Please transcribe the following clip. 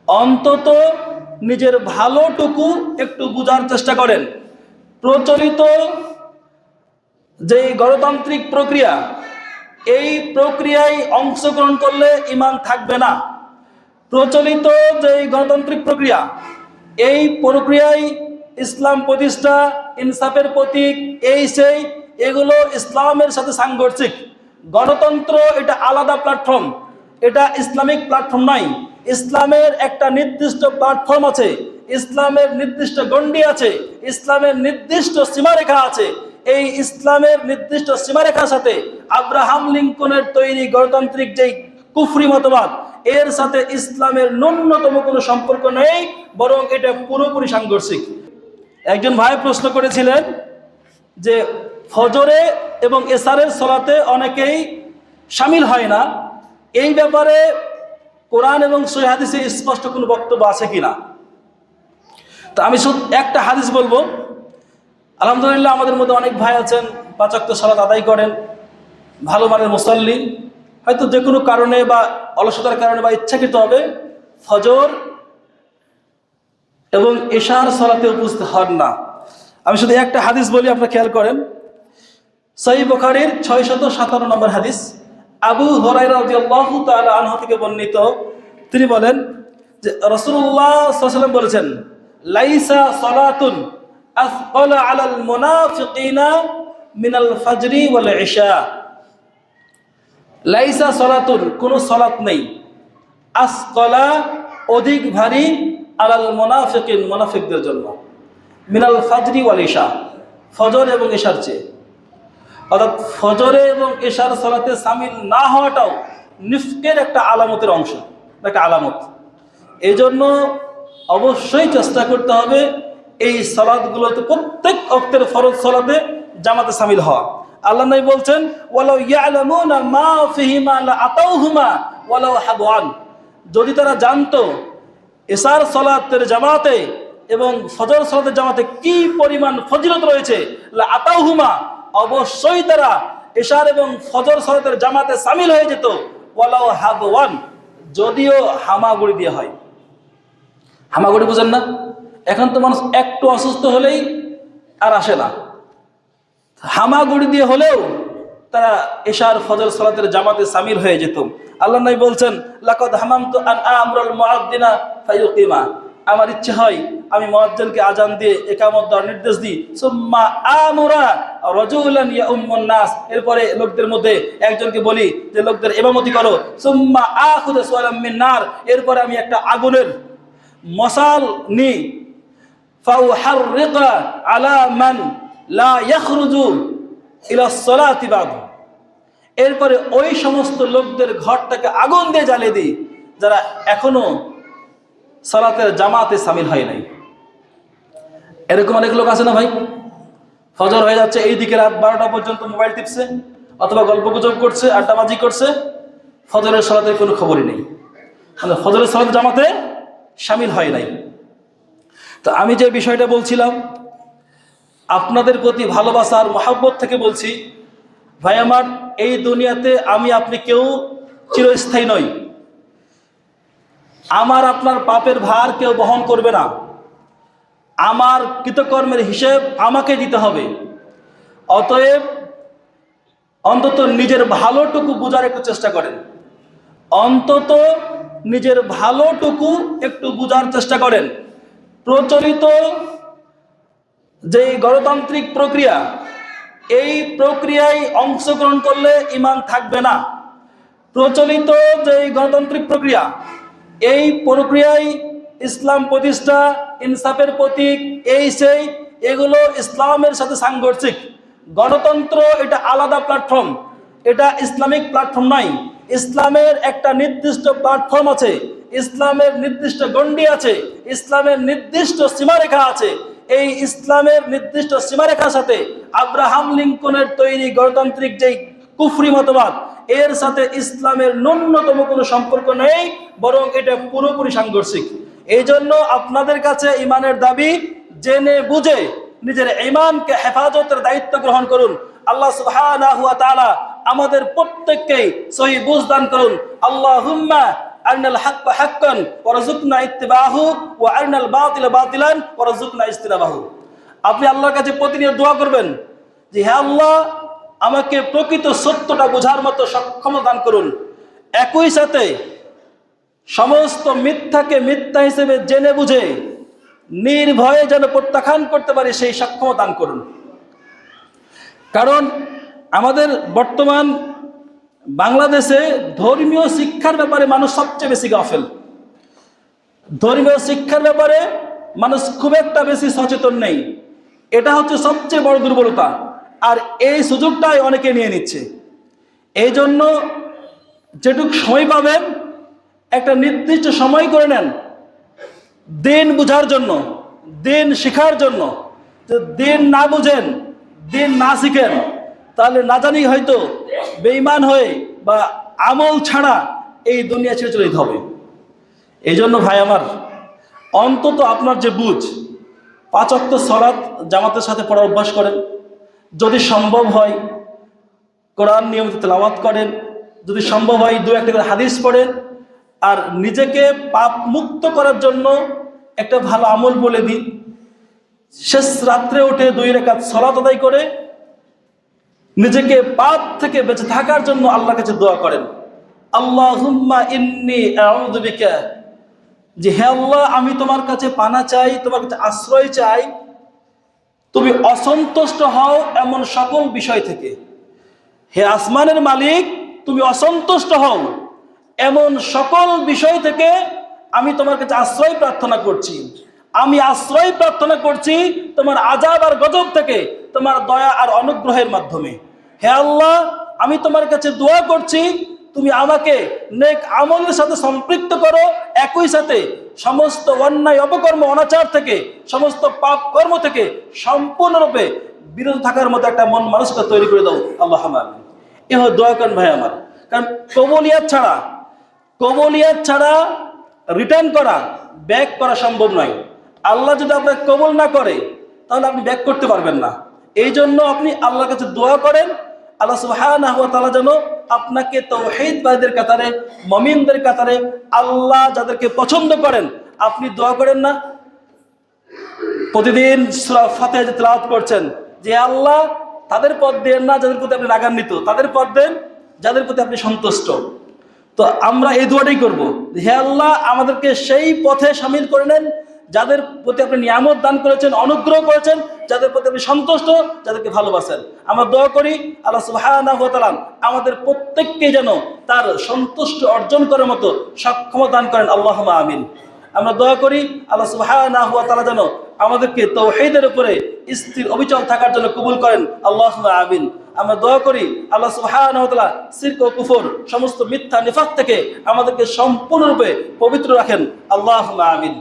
অন্তত নিজের ভালোটুকু একটু বোঝার চেষ্টা করেন। প্রচলিত যে গণতান্ত্রিক প্রক্রিয়া, এই প্রক্রিয়ায় অংশগ্রহণ করলে ঈমান থাকবে না। প্রচলিত যে গণতান্ত্রিক প্রক্রিয়া, এই প্রক্রিয়ায় ইসলাম প্রতিষ্ঠা, ইনসাফের প্রতীক, এগুলো ইসলামের সাথে সাংঘর্ষিক। গণতন্ত্র এটা আলাদা প্ল্যাটফর্ম, এটা ইসলামিক প্ল্যাটফর্ম নয়। ইসলামের একটা নির্দিষ্ট প্ল্যাটফর্ম আছে, ইসলামের নির্দিষ্ট গণ্ডি আছে, ইসলামের নির্দিষ্ট সীমারেখা আছে। এই ইসলামের নির্দিষ্ট সীমারেখার সাথে আব্রাহাম লিঙ্কনের তৈরি গণতান্ত্রিক যেই কুফরি মতবাদ, এর সাথে ইসলামের ন্যূনতম কোনো সম্পর্ক নেই, বরং এটা পুরোপুরি সাংঘর্ষিক। একজন ভাই প্রশ্ন করেছিলেন যে ফজরে এবং এশারের সালাতে অনেকেই শামিল হয় না, এই ব্যাপারে কোরআন এবং সহিহ হাদিসে স্পষ্ট কোনো বক্তব্য আছে কিনা। তো আমি শুধু একটা হাদিস বলবো। আলহামদুলিল্লাহ আমাদের মধ্যে অনেক ভাই আছেন পাঁচ ওয়াক্ত সালাত আদায় করেন, ভালো মানের মুসাল্লি, হয়তো যে কোনো কারণে বা অলসতার কারণে বা ইচ্ছাকৃতভাবে ফজর এবং এশার সালাতে উপস্থিত হন না। আমি শুধু একটা হাদিস বলি, আপনারা খেয়াল করেন। সহিহ বুখারীর 657 নম্বর হাদিস, আবু হুরায়রা রাদিয়াল্লাহু তাআলা আনহু থেকে বর্ণিত। তিনি বলেন যে রাসূলুল্লাহ সাল্লাল্লাহু আলাইহি ওয়াসাল্লাম বলেছেন, লাইসা সালাতুন আসকালা আলাল মুনাফিকিনা মিনাল ফাজরি ওয়াল ইশা। লাইসা সালাতুন, কোন সালাত নেই, আসকালা অধিক ভারী, আলাল মুনাফিকিন মুনাফিকদের জন্য, মিনাল ফাজরি ওয়াল ইশা, ফজর এবং ইশার চেয়ে। অর্থাৎ ফজরে এবং এশার সালাতে শামিল না হওয়াটাও নিফকের একটা আলামতের অংশ, একটা আলামত। এই জন্য অবশ্যই চেষ্টা করতে হবে এই সালাতগুলোতে, প্রত্যেক ওয়াক্তের ফরজ সালাতে জামাতে শামিল হওয়া। আল্লাহ নবী বলছেন, ওয়ালাউ ইয়ালামুনা মা ফিহিমা লা আতাউহুমা ওয়ালাউ হাবওয়ান। যদি তারা জানতো এশার সালাতের জামাতে এবং ফজর সালাতের জামাতে কি পরিমাণ ফজিলত রয়েছে, লা আতাউহুমা, অবশ্যই তারা এশার এবং ফজর সালাতের জামাতে শামিল হয়ে যেত, ওয়ালাউ হাবওয়ান, যদিও হামাগুড়ি দিয়ে হয়। হামাগুড়ি বুঝেন না? এখন তো মানুষ একটু অসুস্থ হলেই আর আসে না, হামাগুড়ি দিয়ে হলেও তারা এশার ফজর সালাতের জামাতে শামিল হয়ে যেত। আল্লাহ নবী বলছেন, লাকাদ হামামতু আন আমরুল মুআদ্দিনা ফায়ুকিমা। আমার ইচ্ছে হয় আমি মুয়াজ্জিনকে আজান দিয়ে ইকামত দেওয়ার নির্দেশ দিই, সুম্মা আমুরা রাজুলান ইয়াউম্মুন নাস, এরপরে লোকদের মধ্যে একজনকে বলি যে লোকদের ইমামতি করো, সুম্মা আখুযু সুওয়ালাম মিন নার, এরপরে আমি একটা আগুনের মশাল নিই, ফাউহাররিকা আলা মান লা ইয়াখরুজু ইলা সলাতি বাদ, এরপরে ওই সমস্ত লোকদের ঘরটাকে আগুন দিয়ে জ্বালিয়ে দিই যারা এখনো সালাতের জামাতে শামিল হয় নাই। এরকম অনেক লোক আছে না ভাই? ফজর হয়ে যাচ্ছে, এই দিকে রাত 12টা পর্যন্ত মোবাইল টিপছে অথবা গল্পগুজব করছে, আড্ডাবাজি করছে, ফজরের সালাতের কোনো খবরই নেই, মানে ফজরের সালাত জামাতে শামিল হয় নাই। তো আমি যে বিষয়টা বলছিলাম, আপনাদের প্রতি ভালোবাসার মহব্বত থেকে বলছি, ভাই আমার, এই দুনিয়াতে আমি আপনি কেউ চিরস্থায়ী নই। আমার আপনার পাপের ভার কেউ বহন করবে না, আমার কৃতকর্মের হিসেব আমাকে দিতে হবে। অতএব অন্তত নিজের ভালোটুকু বোঝার একটু চেষ্টা করেন, অন্তত নিজের ভালোটুকু একটু বোঝার চেষ্টা করেন। প্রচলিত যে গণতান্ত্রিক প্রক্রিয়া, এই প্রক্রিয়ায় অংশগ্রহণ করলে ঈমান থাকবে না। প্রচলিত যে গণতান্ত্রিক প্রক্রিয়া, এই প্রক্রিয়ায় ইসলাম প্রতিষ্ঠা, ইনসাফের প্রতীক, এগুলো ইসলামের সাথে সাংঘর্ষিক। গণতন্ত্র এটা আলাদা প্ল্যাটফর্ম, এটা ইসলামিক প্ল্যাটফর্ম নয়। ইসলামের একটা নির্দিষ্ট প্ল্যাটফর্ম আছে, ইসলামের নির্দিষ্ট গণ্ডি আছে, ইসলামের নির্দিষ্ট সীমারেখা আছে। এই ইসলামের নির্দিষ্ট সীমারেখার সাথে আব্রাহাম লিঙ্কনের তৈরি গণতান্ত্রিক যেই কুফরি মতবাদ, এর সাথে ইসলামের ন্যূনতম কোনো সম্পর্ক নেই, বরং এটা পুরোপুরি সাংঘর্ষিক। এই জন্য আপনাদের কাছে ইমানের দাবি, জেনে বুঝে নিজের ইমানকে হেফাজতের দায়িত্ব গ্রহণ করুন। আল্লাহ সুবহানাহু ওয়া তাআলা আমাদের প্রত্যেককেই সহিহ বুঝ দান করুন। আল্লাহুম্মা আরিনাল হাক্কা হাক্কান ওয়ারযুকনা ইত্তিবাহু ওয়া আরিনাল বাতিলা বাতিলান ওয়ারযুকনা ইজতিনাবাহু। আপনি আল্লাহর কাছে প্রতিনিয়ত দোয়া করবেন যে হে আল্লাহ, আমাকে প্রকৃত সত্যটা বোঝার মতো সক্ষমতা দান করুন, একই সাথে সমস্ত মিথ্যাকে মিথ্যা হিসেবে জেনে বুঝে নির্ভয়ে যেন প্রত্যাখ্যান করতে পারি সেই সক্ষমতা দান করুন। কারণ আমাদের বর্তমান বাংলাদেশে ধর্মীয় শিক্ষার ব্যাপারে মানুষ সবচেয়ে বেশি গাফেল। ধর্মীয় শিক্ষার ব্যাপারে মানুষ খুব একটা বেশি সচেতন নেই। এটা হচ্ছে সবচেয়ে বড় দুর্বলতা, আর এই সুযোগটাই অনেকে নিয়ে নিচ্ছে। এই জন্য যেটুক সময় পাবেন একটা নির্দিষ্ট সময় করে নেন দিন বুঝার জন্য, দিন শেখার জন্য। যে দিন না বুঝেন, দিন না শিখেন, তাহলে না জানি হয়তো বেঈমান হয়ে বা আমল ছাড়া এই দুনিয়া ছেড়ে চলে যেতে হবে। এই জন্য ভাই আমার, অন্তত আপনার যে বুঝ, 5 ওয়াক্ত সালাত জামাতের সাথে পড়ার অভ্যাস করেন, যদি সম্ভব হয় কোরআন নিয়মিত তেলাওয়াত করেন, যদি সম্ভব হয় 2-1 করে হাদিস পড়েন, আর নিজেকে পাপ মুক্ত করার জন্য একটা ভালো আমল বলে দিন। শেষ রাত্রে উঠে 2 রাকাত সালাত আদায় করে নিজেকে পাপ থেকে বেঁচে থাকার জন্য আল্লাহর কাছে দোয়া করেন, আল্লাহুম্মা ইন্নী আউযু বিকা, যে হে আল্লাহ, আমি তোমার কাছে পানা চাই, তোমার কাছে আশ্রয় চাই তুমি অসন্তুষ্ট হও এমন সকল বিষয় থেকে। হে আসমানের মালিক, তুমি অসন্তুষ্ট হও এমন সকল বিষয় থেকে আমি তোমার কাছে আশ্রয় প্রার্থনা করছি। আমি আশ্রয় প্রার্থনা করছি তোমার আযাব আর গজব থেকে, তোমার দয়া আর অনুগ্রহের মাধ্যমে। হে আল্লাহ, আমি তোমার কাছে দোয়া করছি তুমি আমাকে নেক আমলের সাথে সম্পৃক্ত করো, একই সাথে সমস্ত অন্যায় অপকর্ম অনাচার থেকে, সমস্ত পাপ কর্ম থেকে সম্পূর্ণরূপে বিরত থাকার মতো একটা মন মানুষকে তৈরি করে দাও। আল্লাহুম্মা আমিন। এ হয় দোয়া করেন ভাই আমার। কারণ কবুলিয়াত ছাড়া রিটার্ন করা, ব্যাক করা সম্ভব নয়। আল্লাহ যদি আপনাকে কবুল না করে তাহলে আপনি ব্যাক করতে পারবেন না। এই জন্য আপনি আল্লাহর কাছে দোয়া করেন, আল্লাহ সুবহানাহু ওয়া তাআলা যেন আপনাকে তাওহীদবাদীদের কাতারে, মুমিনদের কাতারে, আল্লাহ যাদেরকে পছন্দ করেন, আপনি দোয়া করেন না প্রতিদিন সূরা ফাতিহা তেলাওয়াত করছেন যে আল্লাহ, তাদের পথ দেন না যাদের প্রতি আপনি রাগান্বিত, তাদের পথ দেন যাদের প্রতি আপনি সন্তুষ্ট। তো আমরা এই দোয়াটাই করব, হে আল্লাহ, আমাদেরকে সেই পথে শামিল করে নেন যাদের প্রতি আপনি নিয়ামত দান করেছেন, অনুগ্রহ করেছেন, যাদের প্রতি আপনি সন্তুষ্ট, যাদেরকে ভালোবাসেন। আমরা দোয়া করি আল্লাহ সুবহানাহু ওয়া তাআলা আমাদের প্রত্যেককে যেন তার সন্তুষ্ট অর্জন করার মতো সক্ষমতা দান করেন। আল্লাহুম্মা আমিন। আমরা দোয়া করি আল্লাহ সুবহানাহু ওয়া তাআলা যেন আমাদেরকে তাওহীদের উপরে স্থির অবিচল থাকার জন্য কবুল করেন। আল্লাহুম্মা আমিন। আমরা দোয়া করি আল্লাহ সুবহানাহু ওয়া তাআলা শিরক ও কুফর, সমস্ত মিথ্যা নিফাক থেকে আমাদেরকে সম্পূর্ণরূপে পবিত্র রাখেন। আল্লাহুম্মা আমিন।